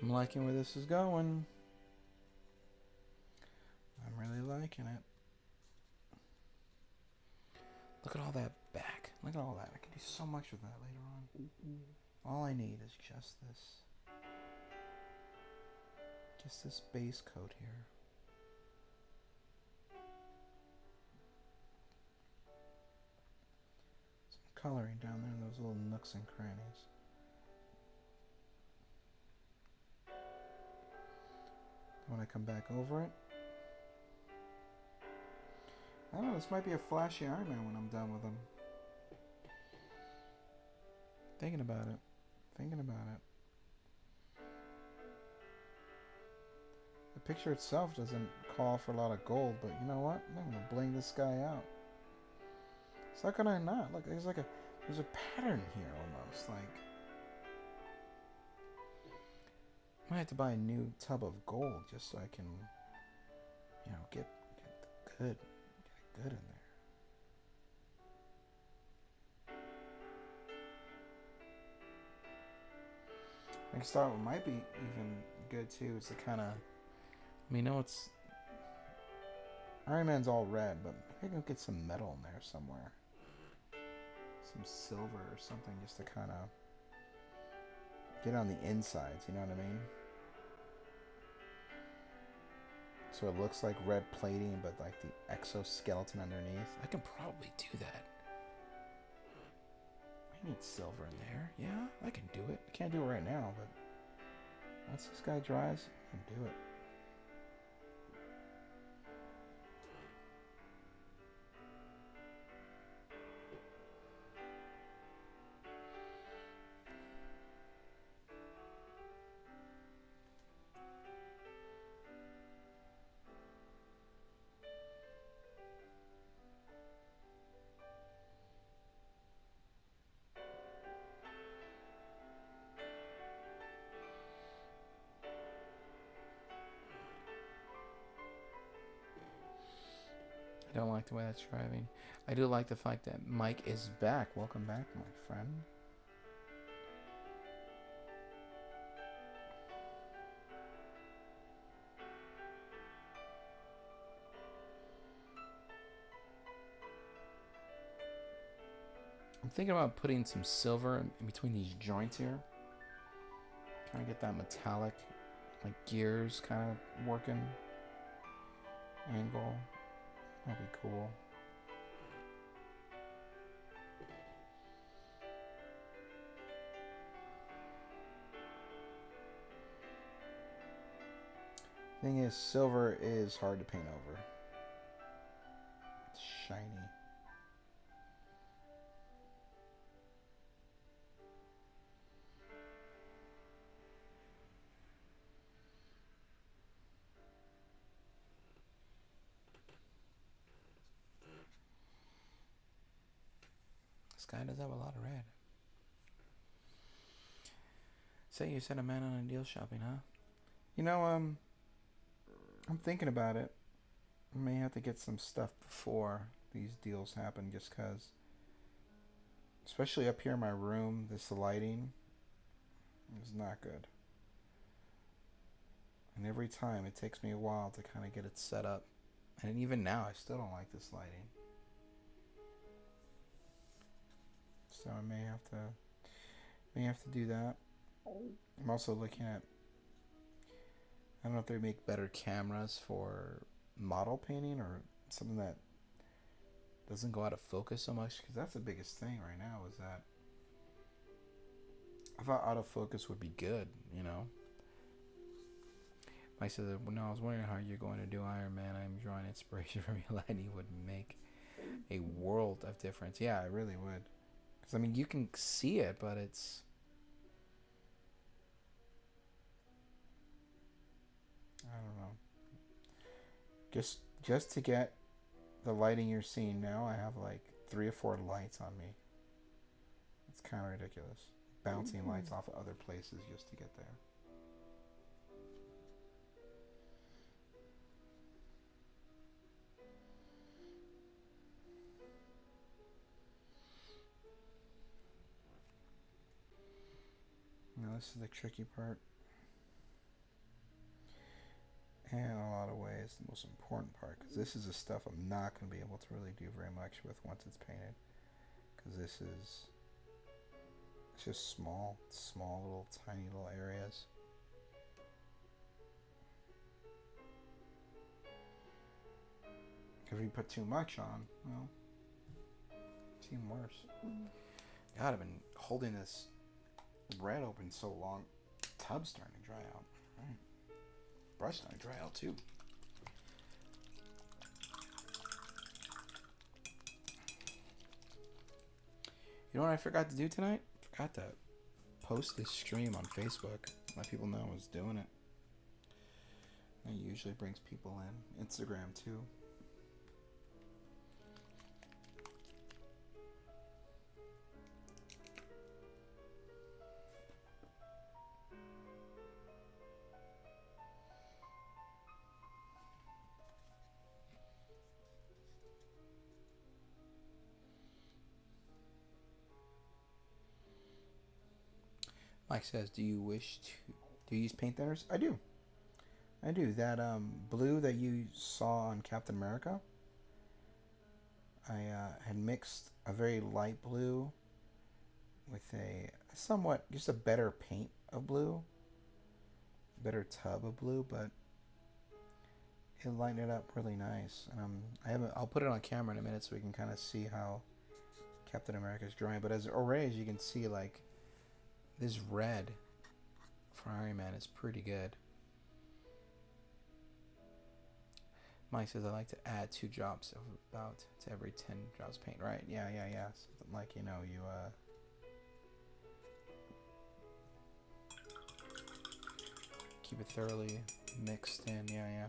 I'm liking where this is going. I'm really liking it. Look at all that back. Look at all that. I can do so much with that later on. All I need is just this. Just this base coat here. Some coloring down there in those little nooks and crannies. When I come back over it, I don't know, this might be a flashy Iron Man when I'm done with him. Thinking about it. The picture itself doesn't call for a lot of gold, but you know what? I'm gonna bling this guy out. So how can I not? Look, there's a pattern here almost. Like, I might have to buy a new tub of gold just so I can, get good in there. I can start what might be even good too is to kind of, it's Iron Man's all red, but maybe I can get some metal in there somewhere, some silver or something, just to kind of get on the insides. You know what I mean? So it looks like red plating, but like the exoskeleton underneath. I can probably do that. I need silver in there. Yeah, I can do it. I can't do it right now, but once this guy dries, I can do it. Don't like the way that's driving. I do like the fact that Mike is back. Welcome back, my friend. I'm thinking about putting some silver in between these joints here. Kind of get that metallic, like gears kind of working angle. That'd be cool. Thing is, silver is hard to paint over. It's shiny. This guy does have a lot of red. Say you sent a man on a deal shopping, huh? You know, I'm thinking about it. I may have to get some stuff before these deals happen, just cause. Especially up here in my room, this lighting is not good. And every time it takes me a while to kind of get it set up. And even now, I still don't like this lighting. So I may have to do that. I'm also looking at, I don't know if they make better cameras for model painting or something that doesn't go out of focus so much, because that's the biggest thing right now is that I thought autofocus would be good, you know. Mike said, no, I was wondering how you're going to do Iron Man. I'm drawing inspiration from your lighting would make a world of difference. Yeah, it really would. Because, I mean, you can see it, but it's... I don't know. Just to get the lighting you're seeing now, I have like 3 or 4 lights on me. It's kind of ridiculous. Bouncing lights off of other places just to get there. Now this is the tricky part. And in a lot of ways, the most important part, because this is the stuff I'm not going to be able to really do very much with once it's painted. Because this is, it's just small little tiny little areas. If you put too much on, well, it's even worse. God, I've been holding this red open so long, tub's starting to dry out. Right. Brush starting to dry out too. You know what I forgot to do tonight? Forgot to post this stream on Facebook. Let people know I was doing it. It usually brings people in. Instagram too. Mike says, do you use paint thinners? I do. That blue that you saw on Captain America, I had mixed a very light blue with a somewhat, just a better paint of blue, better tub of blue, but it lightened it up really nice. And I'll put it on camera in a minute so we can kind of see how Captain America is drawing. But as you can see, like, this red for Iron Man is pretty good. Mike says, I like to add 2 drops of about to every 10 drops of paint. Right, yeah. Something like, you know, you keep it thoroughly mixed in, yeah.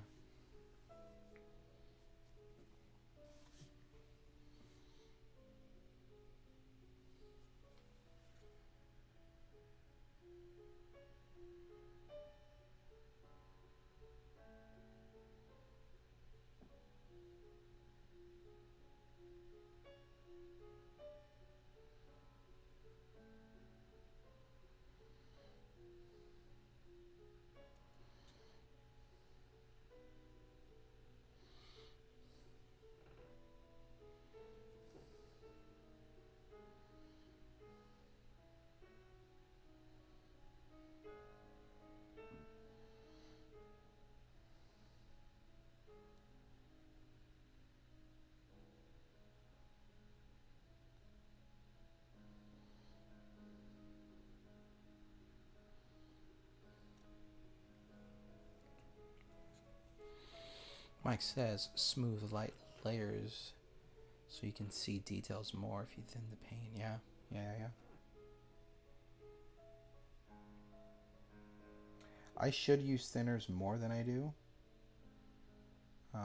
Mike says smooth light layers so you can see details more if you thin the paint. Yeah, yeah. I should use thinners more than I do. Like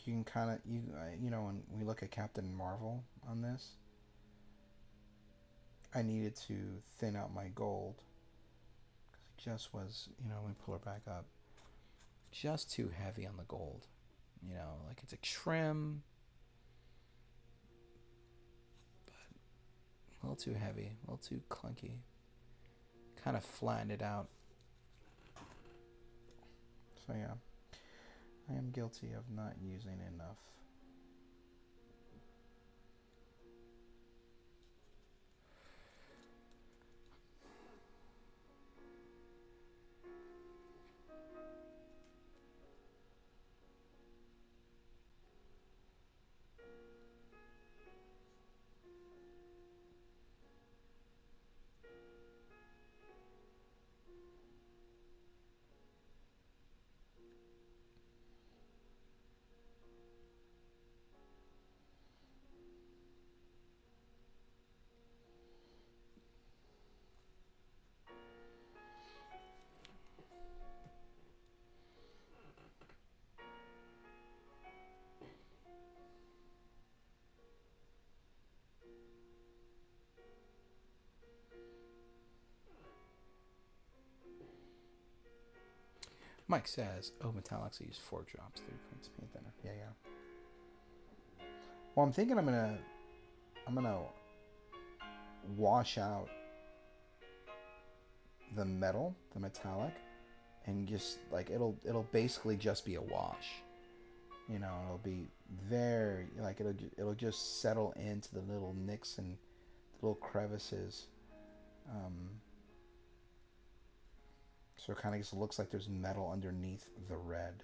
you can kind of you know, when we look at Captain Marvel on this, I needed to thin out my gold because it just was, you know, let me pull her back up. Just too heavy on the gold. You know, like it's a trim, but a little too heavy, a little too clunky. Kind of flattened it out. So yeah, I am guilty of not using enough. Mike says, oh, metallics, I use 4 drops, 3 points paint thinner. Yeah. Well, I'm thinking I'm gonna wash out the metal, the metallic, and just like it'll basically just be a wash. You know, it'll be very like it'll just settle into the little nicks and the little crevices. So it kind of just looks like there's metal underneath the red.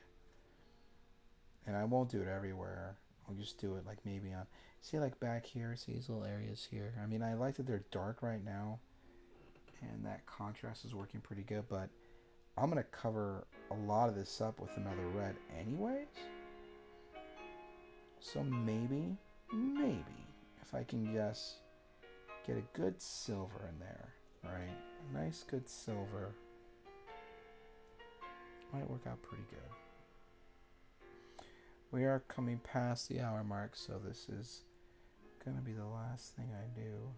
And I won't do it everywhere. I'll just do it like maybe on, see like back here, see these little areas here. I mean, I like that they're dark right now, and that contrast is working pretty good, but I'm going to cover a lot of this up with another red anyways. So maybe, if I can just get a good silver in there, right? A nice good silver. Might work out pretty good. We are coming past the hour mark, so this is gonna be the last thing I do.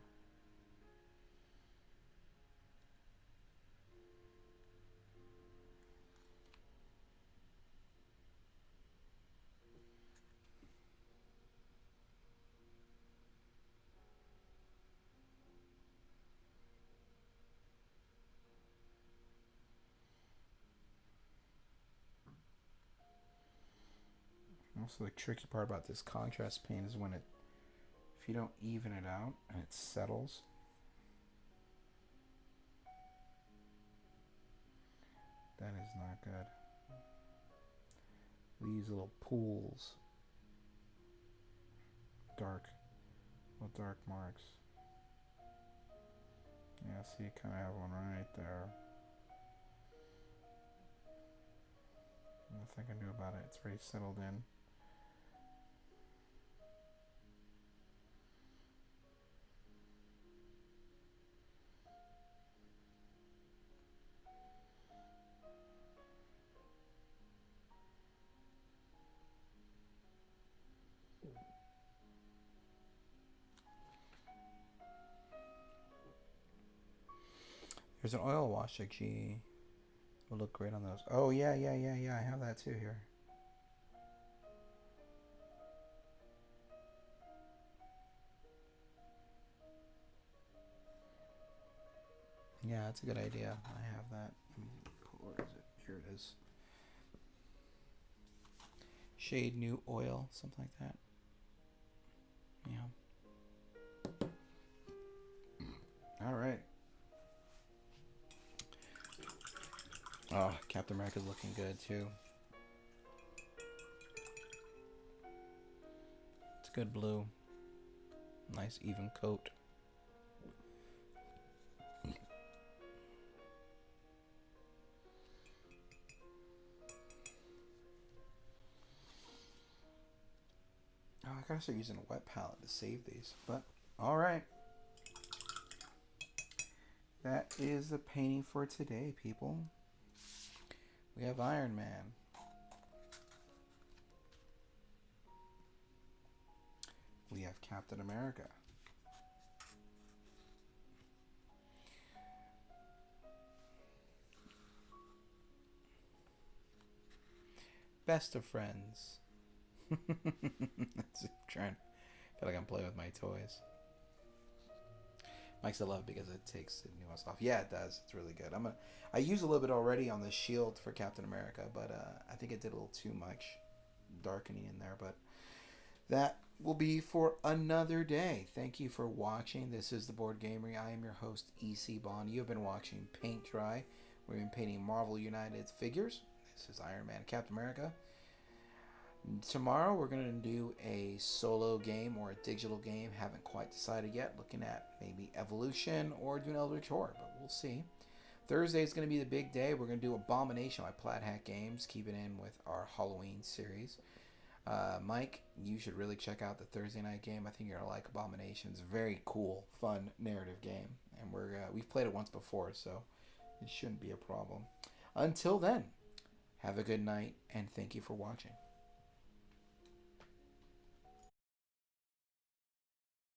Also, the tricky part about this contrast paint is when if you don't even it out and it settles. That is not good. These little pools. Dark marks. Yeah, see, you kind of have one right there. Nothing I can do about it. It's already settled in. There's an oil wash that will look great on those. Oh, yeah. I have that too here. Yeah, that's a good idea. I have that. Where is it? Here it is. Shade New Oil, something like that. Yeah. All right. Oh, Captain America's looking good too. It's good blue. Nice even coat. gotta start using a wet palette to save these. But all right, that is the painting for today, people. We have Iron Man. We have Captain America. Best of friends. That's trying. I feel like I'm playing with my toys. Mike's I love it because it takes the nuance off. Yeah, it does. It's really good. I used a little bit already on the shield for Captain America, but I think it did a little too much darkening in there. But that will be for another day. Thank you for watching. This is the Board Gamery. I am your host, EC Bond. You have been watching Paint Dry. We've been painting Marvel United figures. This is Iron Man, Captain America. Tomorrow we're going to do a solo game or a digital game. Haven't quite decided yet. Looking at maybe Evolution or do an Eldritch Horror, but we'll see. Thursday is going to be the big day. We're going to do Abomination by Plaid Hat Games, keeping in with our Halloween series. Mike, you should really check out the Thursday night game. I think you're going to like Abomination. It's a very cool, fun narrative game, and we've played it once before, so it shouldn't be a problem. Until then, have a good night, and thank you for watching.